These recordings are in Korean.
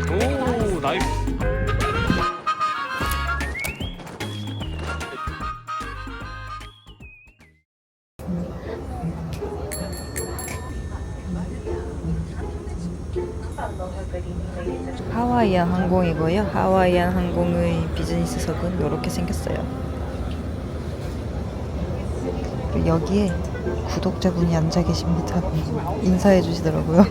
오, 나이스. 하와이안 항공이고요. 하와이안 항공의 비즈니스석은 이렇게 생겼어요. 그리고 여기에 구독자분이 앉아 계십니다. 인사해 주시더라고요.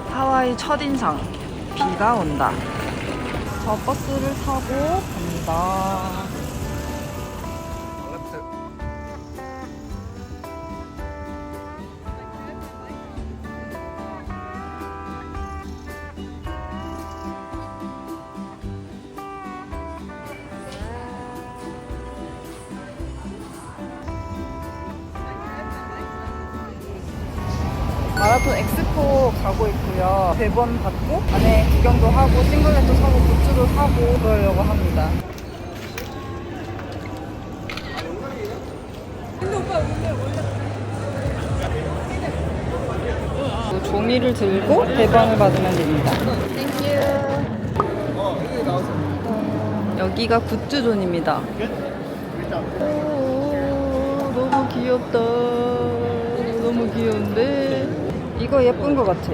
하와이 첫인상, 비가 온다. 저 버스를 타고 갑니다. 마라톤 엑스포 가고 있고요. 대본 받고 안에 구경도 하고 싱글렛도 사고 굿즈도 사고 그러려고 합니다. 종이를 들고 대본을 받으면 됩니다. 땡큐. 여기가 굿즈존입니다. 오, 너무 귀엽다. 너무 귀여운데? 이거 예쁜 거 같아.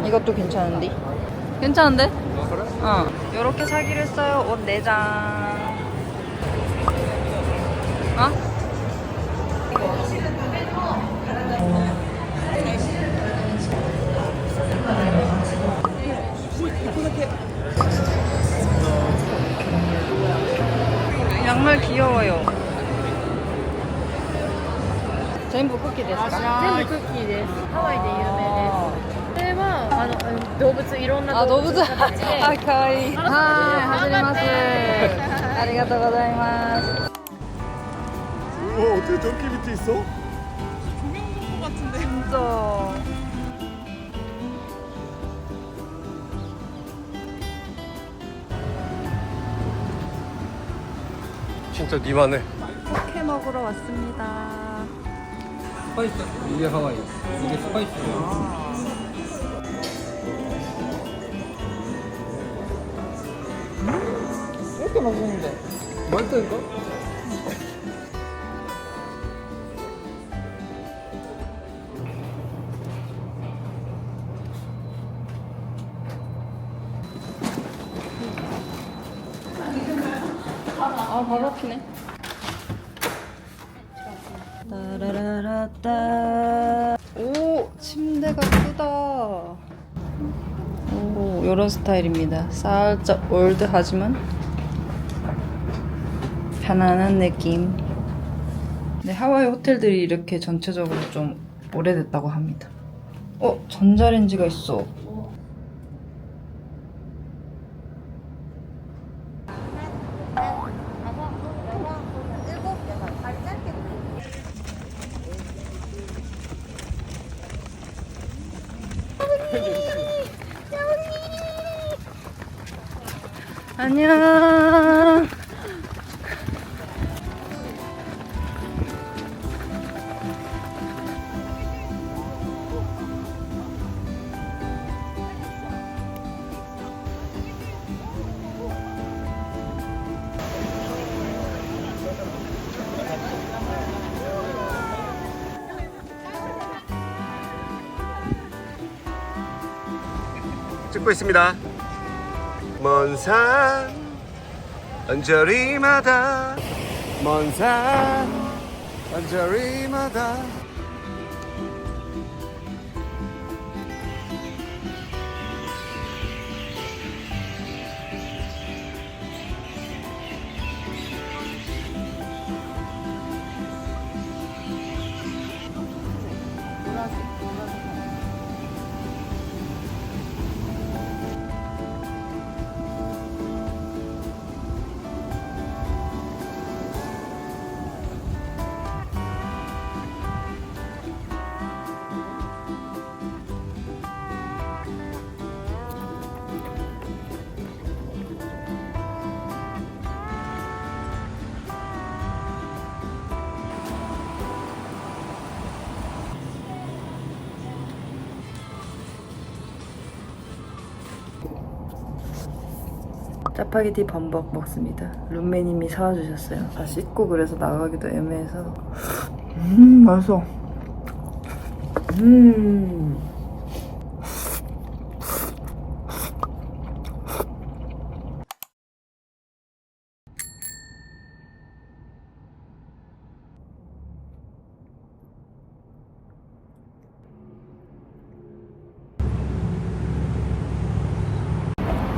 이것도 괜찮은데? 괜찮은데? 어. 요렇게 사기로 했어요. 옷 4장. 어? 양말 귀여워요. 전부 쿠키ですか?全部クッキーです。ハワイで有名です。これは動物いろんな動物 아, の形で。 아, 가와이. 아, 하지리마스. 아리가또 고자이마스. 우와, 어떻게 전기 밑에 있어? 진짜. 진짜 니만해. 포케 먹으러 왔습니다. 스파이스 이게 하와이 이게 스파이스예요. 이렇게 맛있는데. 맛있다니까? 아, 바로 앞이네. 따라라라따. 오, 침대가 크다. 오, 요런 스타일입니다. 살짝 올드하지만 편안한 느낌. 네, 하와이 호텔들이 이렇게 전체적으로 좀 오래됐다고 합니다. 전자레인지가 있어. 안녕. 찍고 있습니다. 먼 산 언저리마다 먼 산 언저리마다 짜파게티 범벅 먹습니다. 룸메님이 사와주셨어요. 다 씻고 그래서 나가기도 애매해서. 맛있어.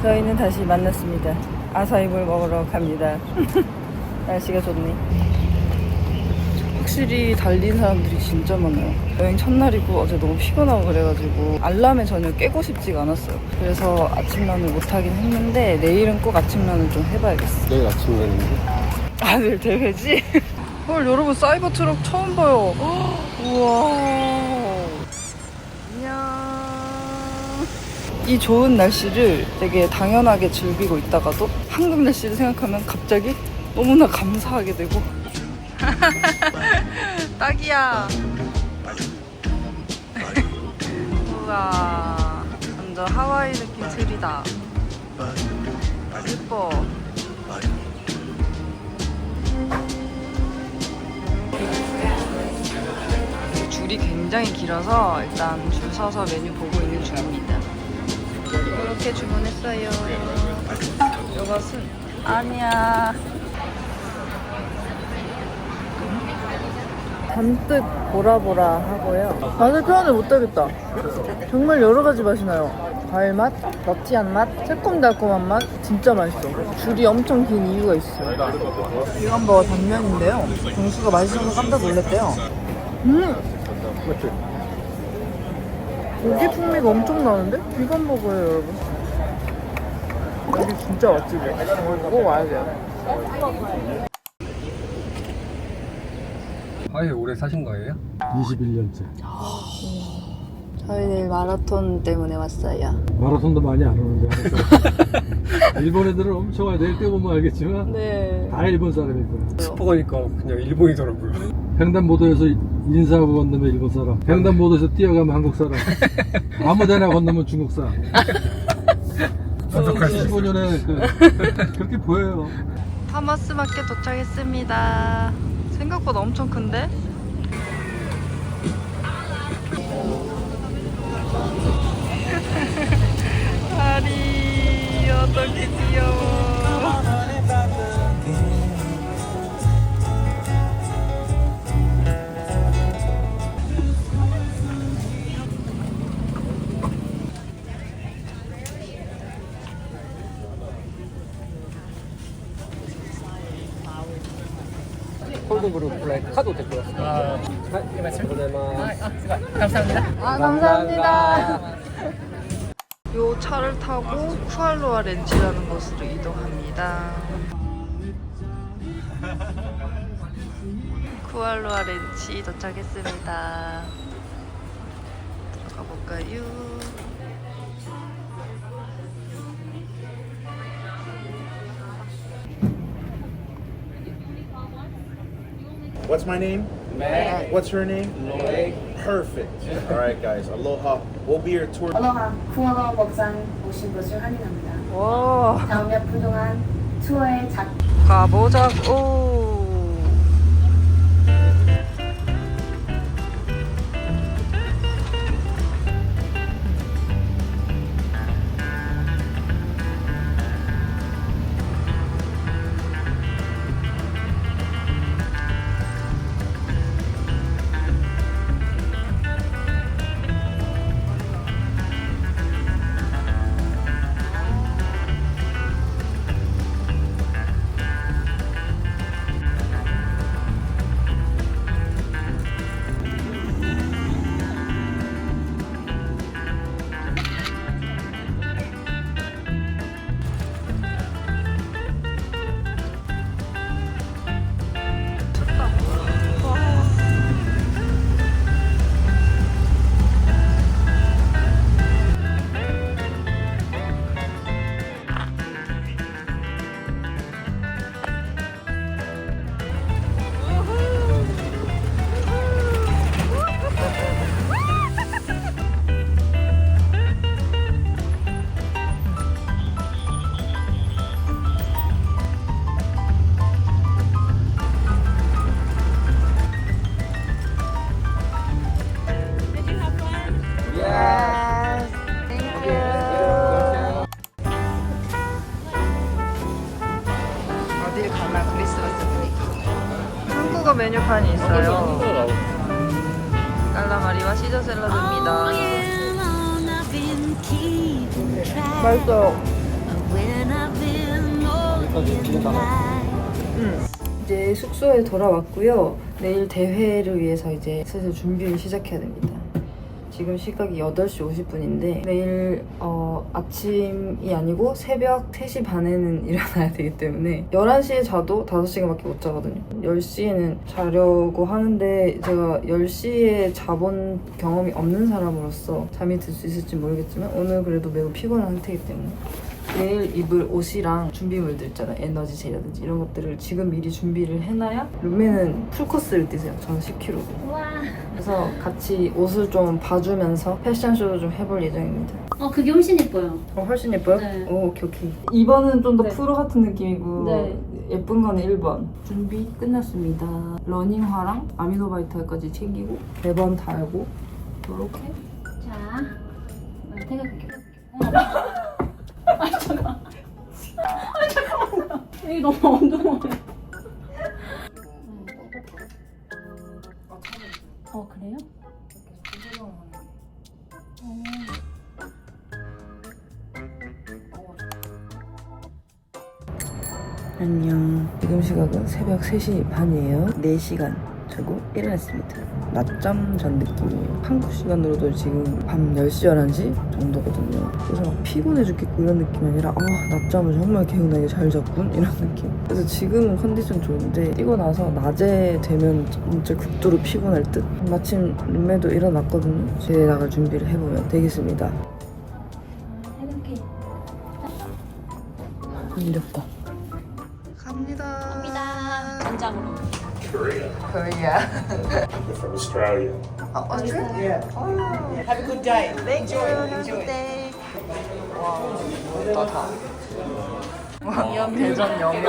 저희는 다시 만났습니다. 아사이볼 먹으러 갑니다. 날씨가 좋네. 확실히 달린 사람들이 진짜 많아요. 여행 첫날이고 어제 너무 피곤하고 그래가지고 알람에 전혀 깨고 싶지가 않았어요. 그래서 아침런을 못하긴 했는데 내일은 꼭 아침런을 좀 해봐야겠어. 내일 아침에는데? 아, 내일 대회지? 헐, 여러분 사이버 트럭 처음 봐요. 우와. 안녕. 이 좋은 날씨를 되게 당연하게 즐기고 있다가도 한국 날씨를 생각하면 갑자기 너무나 감사하게 되고. 딱이야. 우와, 완전 하와이 느낌 틀이다. 예뻐. 줄이 굉장히 길어서 일단 줄 서서 메뉴 보고 있는 중입니다. 이렇게 주문했어요. 이것은 아니야. 잔뜩 보라보라 하고요. 맛을 표현을 못하겠다. 정말 여러 가지 맛이 나요. 과일 맛, 너티한 맛, 새콤달콤한 맛, 진짜 맛있어. 줄이 엄청 긴 이유가 있어요. 비건버거 단면인데요. 정수가 맛있어서 깜짝 놀랐대요. 고기 풍미가 엄청 나는데? 비건버거예요, 여러분. 여기 진짜 맛집이에요. 꼭 와야 돼요. 하와이 오래 사신 거예요? 21년째. 저희 내일 마라톤 때문에 왔어요. 마라톤도 많이 안 오는데. 일본 애들은 엄청 와요. 내일 뛰어보면 알겠지만 네. 다 일본 사람일 거야. 스포가니까 그냥 일본이더라고요. 횡단보도에서 인사하고 건너면 일본 사람, 횡단보도에서 뛰어가면 한국 사람, 아무데나 건너면 중국 사람. 15년에 그렇게 보여요. 파머스 마켓 도착했습니다. 생각보다 엄청 큰데? 아리 어떻게 귀여워. 폴드브루 플레이 카드 데리고 왔습니다. 아, 감사합니다. 요 차를 타고 쿠알로아 렌치라는 곳으로 이동합니다. 쿠알로아 렌치 도착했습니다. 들어가 볼까요? What's my name? Matt. What's her name? Lloyd. Perfect. All right, guys. Aloha. We'll be your tour. 알로하 쿠알라 먹상 오신 것을 환영합니다. 와, 다음 몇 분 동안 투어의 작 가보자고. 있어요. 깔라마리와 시저 샐러드입니다. 맛있어요. 이제 숙소에 돌아왔고요. 내일 대회를 위해서 이제 슬슬 준비를 시작해야 됩니다. 지금 시각이 8시 50분인데 내일 아침이 아니고 새벽 3시 반에는 일어나야 되기 때문에 11시에 자도 5시간밖에 못 자거든요. 10시에는 자려고 하는데 제가 10시에 자본 경험이 없는 사람으로서 잠이 들 수 있을지 모르겠지만 오늘 그래도 매우 피곤한 상태이기 때문에 내일 입을 옷이랑 준비물들 있잖아요. 에너지 젤이라든지 이런 것들을 지금 미리 준비를 해놔야 룸메는 풀코스를 뛰세요. 저는 10kg. 그래서 같이 옷을 좀 봐주면서 패션쇼를 좀 해볼 예정입니다. 그게 훨씬 예뻐요. 훨씬 예뻐요? 네. 오, 오케이. 2번은 좀 더 네. 프로 같은 느낌이고 네. 예쁜 거는 1번. 준비 끝났습니다. 러닝화랑 아미노바이터까지 챙기고 매번 달고 이렇게. 자, 태극기. 이게 너무 어두워. 그래요? 안녕. 지금 시각은 새벽 3시 반이에요. 4시간 자고 일어났습니다. 낮잠 잔 느낌이에요. 한국 시간으로도 지금 밤 10시, 11시 정도거든요. 그래서 막 피곤해 죽겠고 이런 느낌이 아니라 낮잠을 정말 개운하게 잘 잤군? 이런 느낌. 그래서 지금은 컨디션 좋은데 뛰고 나서 낮에 되면 진짜 극도로 피곤할 듯? 마침 룸메도 일어났거든요. 이제 나갈 준비를 해보면 되겠습니다. 태극기. 힘겹다. 갑니다. 전장으로. Korea. Korea. From Australia. Australia? Have a good day. Thank you. Have a good day. 와, 다. 와, 대전 영역.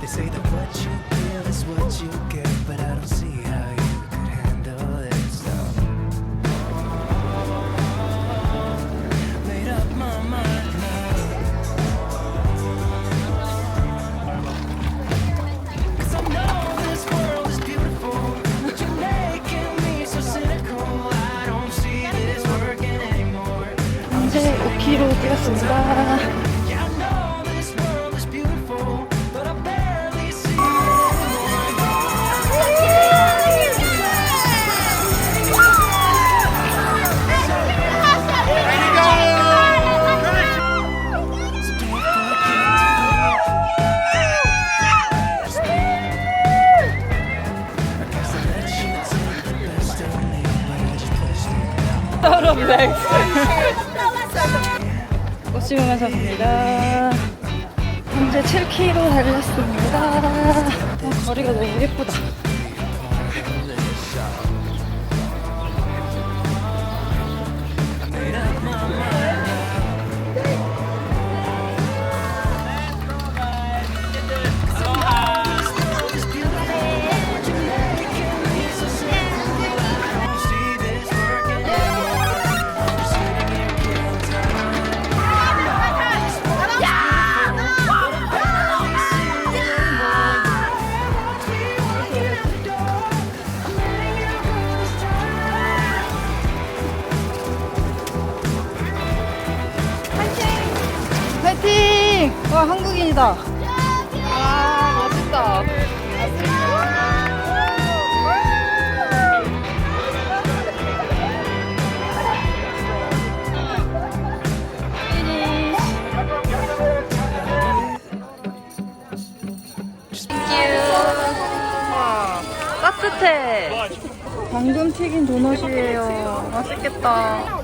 They say that what you give is what you get, but I don't see how you could handle it. So made up my mind now. 'Cause I know this world is beautiful, but you're making me so cynical. I don't see this working anymore. 이제 5kg 뛰었습니다. Yeah, I know this world is beautiful, but I barely see 서로 릴렉스. 꽃 심으면서 갑니다. 현재 7km 달렸습니다. 거리가 너무 예쁘다. 파이팅! 와, 한국인이다. 아, 멋있다. 따뜻해. 방금 튀긴 도넛이에요. 맛있겠다.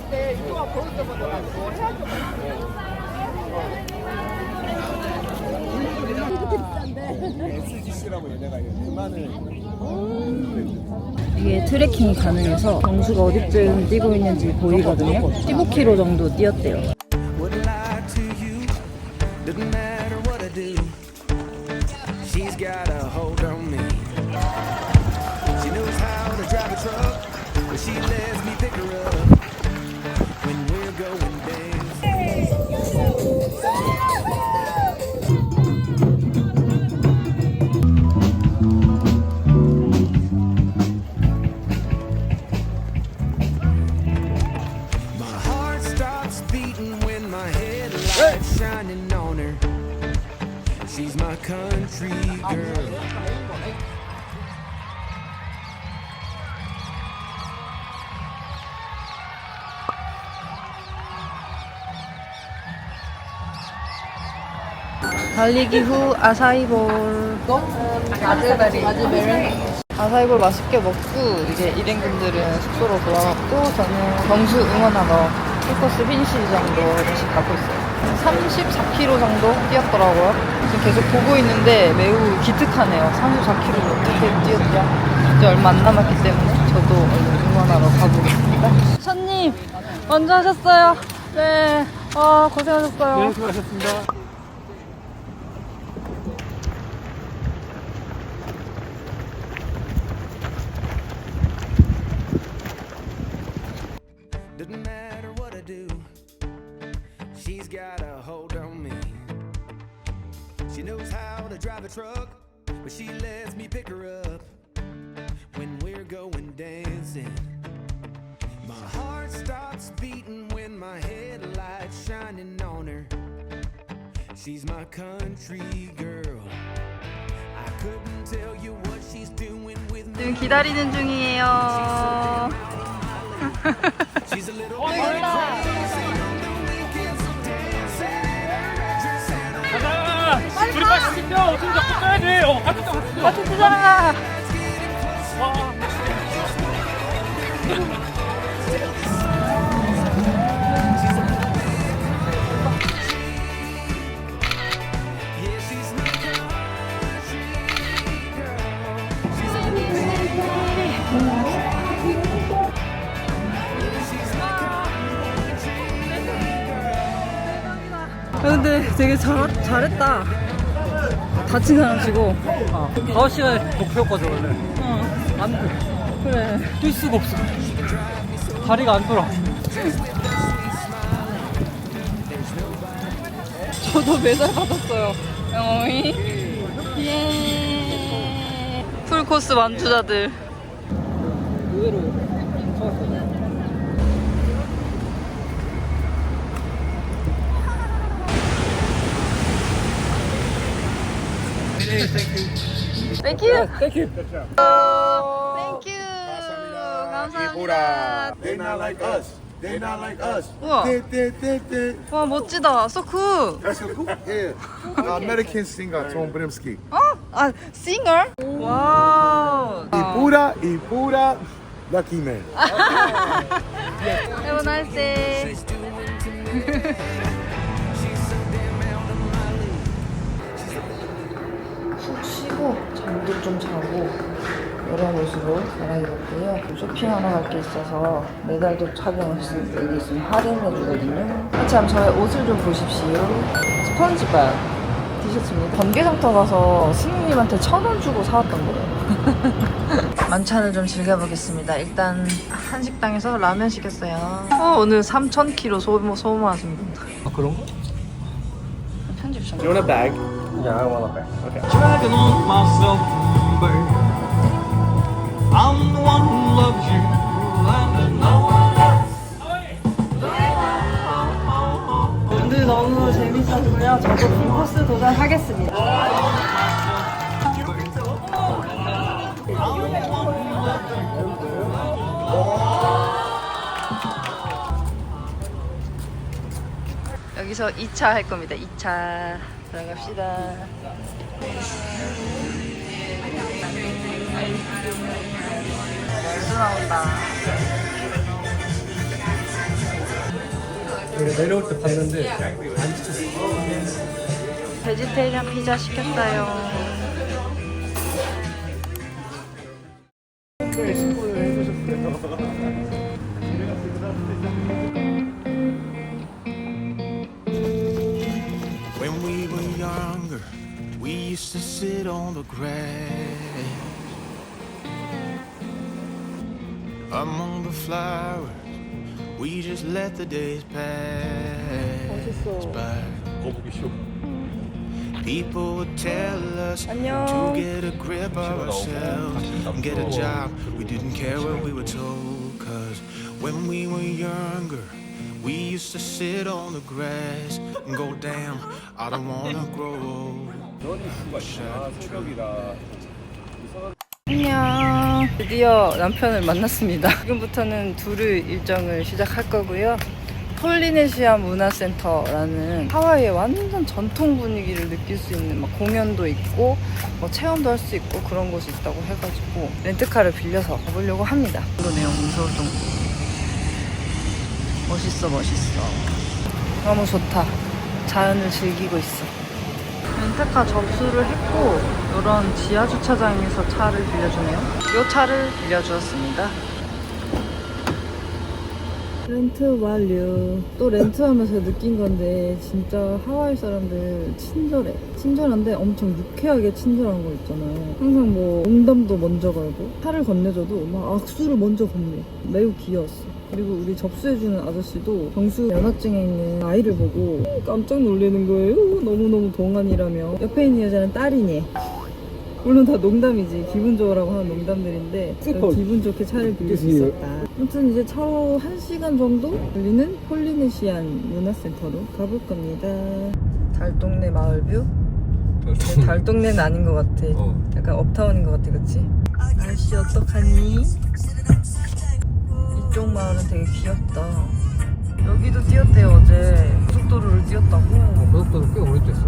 이게 트레킹이 가능해서 경수가 어디쯤 뛰고 있는지 보이거든요. 15km 정도 뛰었대요. Wouldn't lie to you, doesn't matter what I do. She's got a hold on me. She knows how to drive a truck, but she lets me pick her up when we're going dancing. My heart stops beating when my headlights shining on her. She's my country girl. 달리기 후 아사이볼. 아즈베리. 아사이볼 맛있게 먹고 이제 일행분들은 숙소로 돌아갔고 저는 경수 응원하러 풀코스 피니시 정도 다시 가고 있어요. 34km 정도 뛰었더라고요. 지금 계속 보고 있는데 매우 기특하네요. 34km를 어떻게 뛰었죠? 이제 얼마 안 남았기 때문에 저도 얼른 응원하러 가보겠습니다. 션님 먼저 하셨어요. 네. 고생하셨어요. 네, 수고하셨습니다. Doesn't matter what I do, she's got a hold on me. She knows how to drive a truck, but she lets me pick her up when we're going dancing. My heart stops beating when my headlights shining on her. She's my country girl. I couldn't tell you what she's doing with me. 지금 기다리는 중이에요. She's a little bit crazy on the weekends, so dancing. 우리 빨리 뛰어. 어떻게 자꾸 떠야 돼. 같이 뛰자. Yeah, she's my country girl. She's a little bit 근데 되게 잘했다. 다치지 않으시고. 5시간에 목표거든 원래. 안 돼. 그래. 뛸 수가 없어. 다리가 안 돌아. 저도 메달 받았어요. 어이. 예. 풀코스 완주자들. 의외로 괜찮았어. Thank you. Thank you. Thank you. 감사합니다. They not like us. They not like us. 우와. 와 멋지다. So cool. That's a cool. Yeah. American singer Tom Brimsky. 어? 아, singer? 와우. Ipura, lucky man. Have a nice day. 푹 쉬고 잠도 좀 자고 여러 모습으로 갈아입었고요. 쇼핑하러 갈 게 있어서 메달도 착용했을 때 여기 있으면 할인해 주거든요. 참 저의 옷을 좀 보십시오. 스펀지밥 티셔츠입니다. 번개장터 가서 스님님한테 1,000원 주고 사왔던 거예요. 만찬을 좀 즐겨보겠습니다. 일단 한식당에서 라면 시켰어요. 오늘 3,000kcal 소모하십니다. 아 그런 거? 편집 좀. You want a bag? Yeah, I want a bag. Okay. Dragging on myself, babe. I'm the one who loves you, and no one else. 오늘 너무 재밌었고요. 저도 풀코스 도전하겠습니다. 여기서 2차 할 겁니다. 2차 들어갑시다. 나온다. 내려올 때 봤는데 안 지쳤어. 베지테리안 피자 시켰어요. When we were younger, we used to sit on the grass among the flowers. We just let the days pass by. People would tell us to 안녕. get a grip of ourselves and get a job. We didn't care what we were told, cause when we were younger, we used to sit on the grass and go, damn, I don't wanna grow old. 안녕. 드디어 남편을 만났습니다. 지금부터는 둘의 일정을 시작할 거고요. 폴리네시아 문화센터라는 하와이의 완전 전통 분위기를 느낄 수 있는 막 공연도 있고 뭐 체험도 할 수 있고 그런 곳이 있다고 해가지고 렌트카를 빌려서 가보려고 합니다. 이거네요, 문서동. 멋있어, 멋있어. 너무 좋다. 자연을 즐기고 있어. 렌트카 접수를 했고 이런 지하 주차장에서 차를 빌려주네요. 이 차를 빌려주었습니다. 렌트 완료. 또 렌트하면서 느낀 건데 진짜 하와이 사람들 친절해. 친절한데 엄청 유쾌하게 친절한 거 있잖아요. 항상 뭐 농담도 먼저 걸고 차를 건네줘도 막 악수를 먼저 건네. 매우 귀여웠어. 그리고 우리 접수해주는 아저씨도 정수 연화증에 있는 아이를 보고 깜짝 놀라는 거예요. 너무너무 동안이라며. 옆에 있는 여자는 딸이네. 물론 다 농담이지. 기분 좋으라고 하는 농담들인데 기분 좋게 차를 빌릴 수 있었다. 아무튼 이제 차로 1시간 정도 걸리는 폴리네시안 문화센터로 가볼 겁니다. 달동네 마을뷰? 달동네는 아닌 것 같아. 약간 업타운인 것 같아, 그치? 날씨 어떡하니? 이쪽 마을은 되게 귀엽다. 여기도 뛰었대요, 어제. 고속도로를 뛰었다고. 고속도로 꽤 오래 됐어.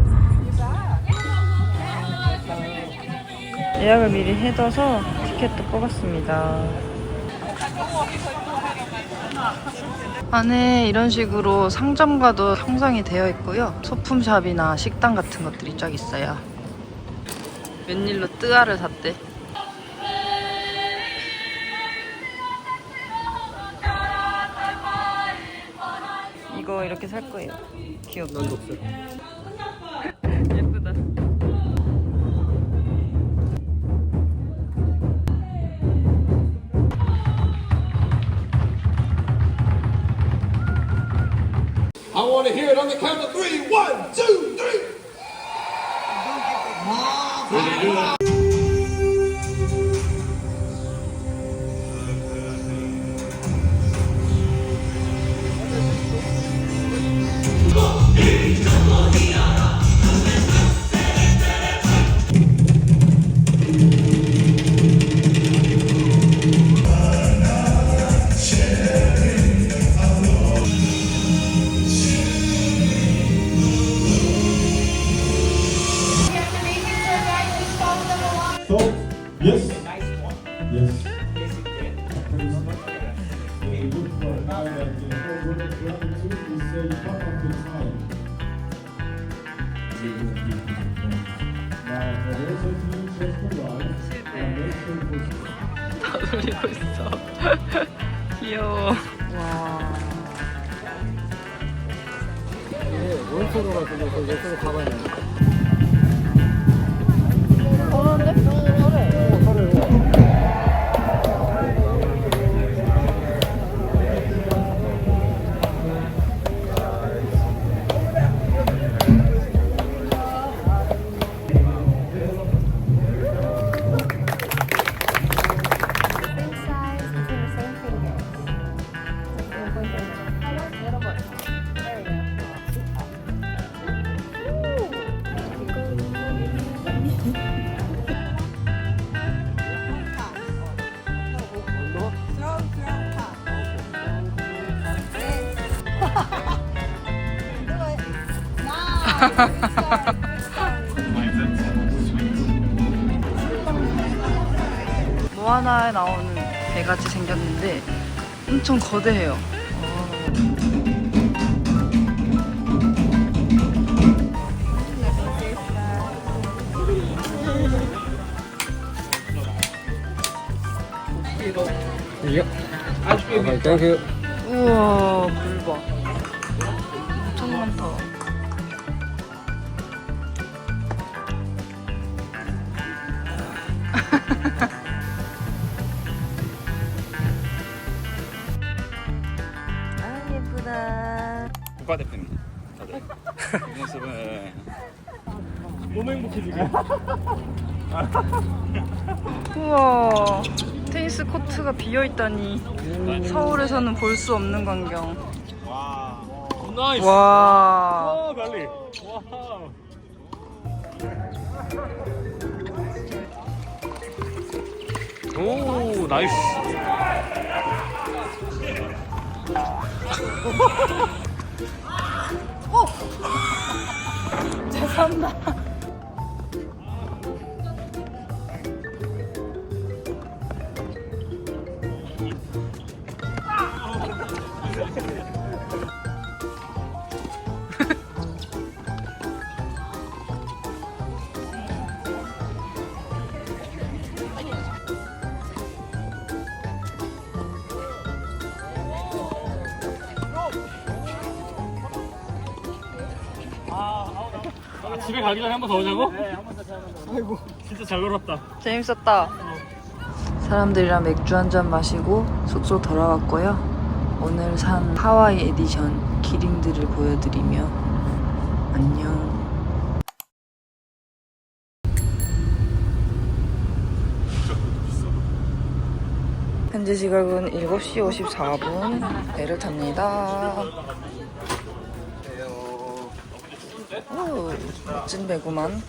예약을 미리 해둬서 티켓도 뽑았습니다. 안에 이런 식으로 상점과도 형성이 되어 있고요. 소품샵이나 식당 같은 것들이 쫙 있어요. 웬일로 뜨아를 샀대. 이거 이렇게 살 거예요. 귀엽다. 예쁘다. I want to hear it on the count of 3. 1, 2, 3. Yes. Yes. 다 돌리고 있어. 귀여워. 와. 오른쪽으로 가서 왼쪽으로 가봐야 돼. 모아나에 나오는 배같이 생겼는데 엄청 거대해요. 땡큐. 우와, 물 봐. 엄청 많다. 아, 예쁘다. 국가대표입니다. 다들. 이 모습은 너무 행복해지네. 우와, 테니스 코트가 비어있다니. 서울에서는 볼 수 없는 광경. 나이스. 와. 갈리. 오, 나이스. 죄송합니다. 집에 가기 전에 한 번 더 오자고? 네, 한 번 더 자면. 아이고, 진짜 잘 놀았다. 재밌었다. 사람들이랑 맥주 한잔 마시고 숙소 돌아왔고요. 오늘 산 하와이 에디션 기링들을 보여드리며 안녕. 현재 시각은 7시 54분. 배를 탑니다. 오, 멋진 배구만.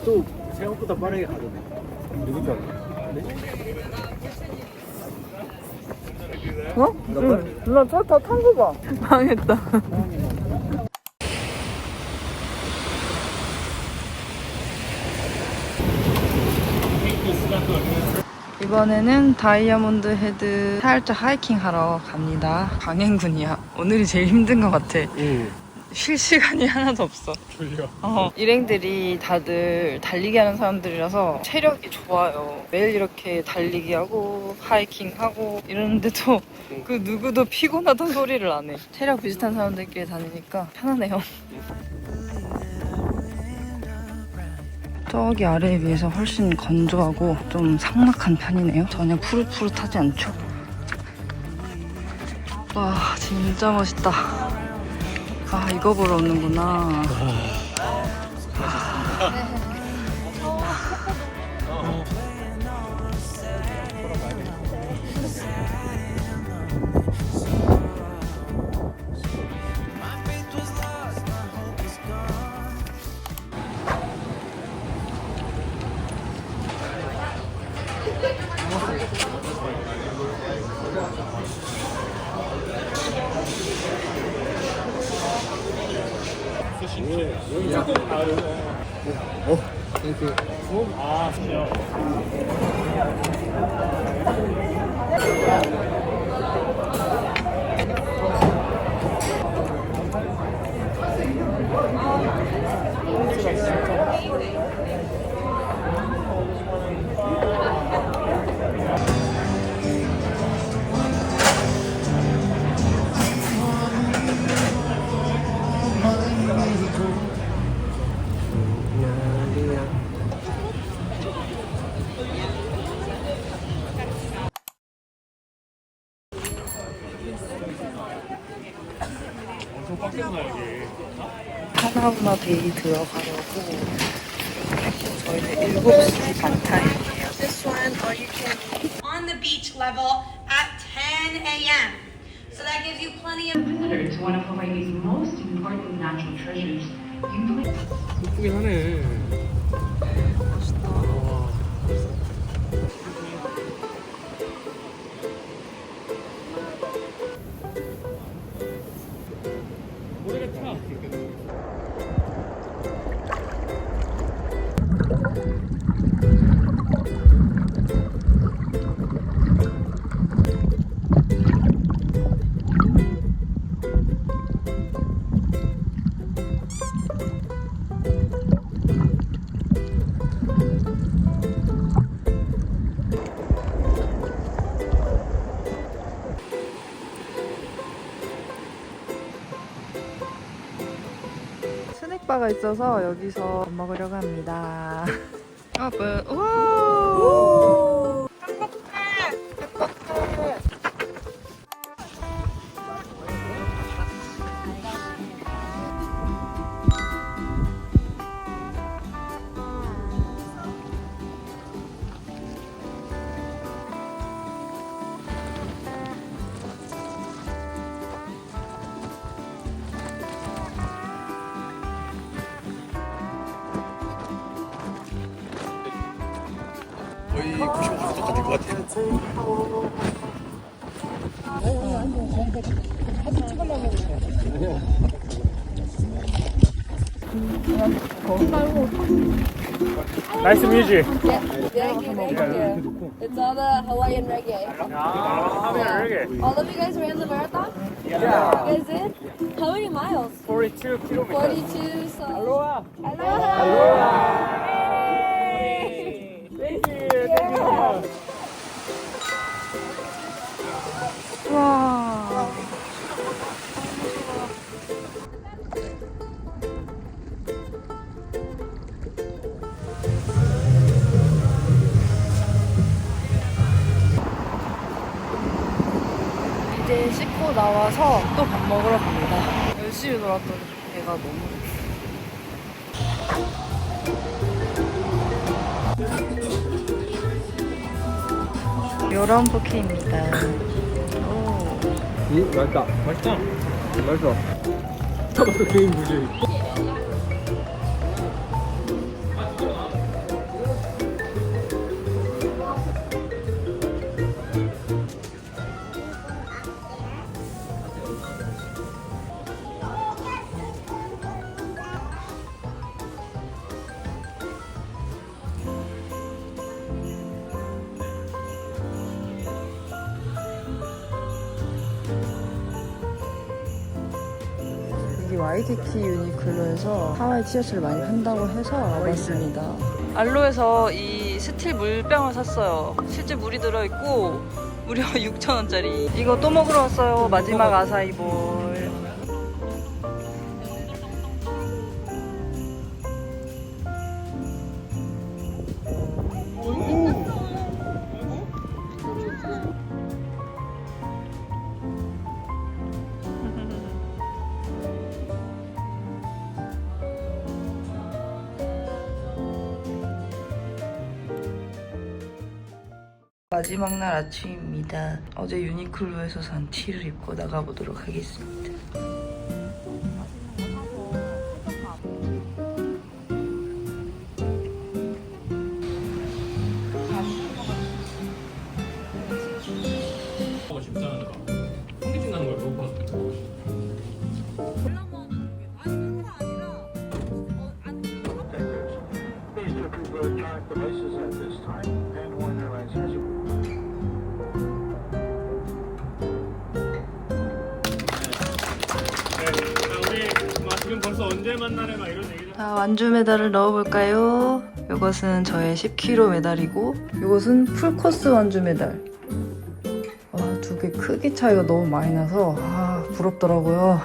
또 생각보다 빠르게 가던데. 누구 줄 알아? 네? 어? 응. 누나 차 탄 거 봐. 망했다. 이번에는 다이아몬드 헤드 살짝 하이킹 하러 갑니다. 강행군이야. 오늘이 제일 힘든 것 같아. 쉴 시간이 하나도 없어. 졸려. 일행들이 다들 달리기 하는 사람들이라서 체력이 좋아요. 매일 이렇게 달리기 하고 하이킹 하고 이러는데도 그 누구도 피곤하다는 소리를 안 해. 체력 비슷한 사람들끼리 다니니까 편하네요. 저기 아래에 비해서 훨씬 건조하고 좀 삭막한 편이네요. 전혀 푸릇푸릇하지 않죠? 와, 진짜 멋있다. 아, 이거 보러 오는구나. 땡큐. 아, 진짜. 엄청 빡세구나 여기. 하나하나 베이 들어가려고 저희는 7시 반 타임이에요. On the beach level at 10 a.m. So that gives you plenty of visitors to one of Hawaii's most important natural treasures. 예쁘긴 하네. 멋있다. 모래가 차. 스낵바가 있어서 여기서 밥 먹으려고 합니다. 오! 거의 95도 똑같을 것 같아요. 나이스 뮤직. Thank you. It's all the Hawaiian reggae. reggae. All of you guys ran the marathon? Yeah. You guys did? How many miles? 42 kilometers. 42. So. Aloha. Aloha. Thank you. Thank you. 와. 이제 씻고 나와서 또 밥 먹으러 갑니다. 열심히 놀았더니 배가 너무 요런 포케입니다. 맛있다. 맛있다. 맛있어. 저도 개인 무죄. 여기 YTT 유니클로에서 하와이 티셔츠를 많이 판다고 해서 와봤습니다. 알로에서 이 스틸 물병을 샀어요. 실제 물이 들어있고 무려 6,000원짜리. 이거 또 먹으러 왔어요. 마지막 아사이볼. 마지막 날 아침입니다. 어제 유니클로에서 산 티를 입고 나가보도록 하겠습니다. 먹고 싶다는 거. 성기증 나는 걸 못 봤어. 지금 벌써 언제 만나래 막 이런 얘기를. 자, 완주 메달을 넣어볼까요? 이것은 저의 10kg 메달이고 이것은 풀코스 완주 메달. 와, 두 개 크기 차이가 너무 많이 나서 부럽더라고요.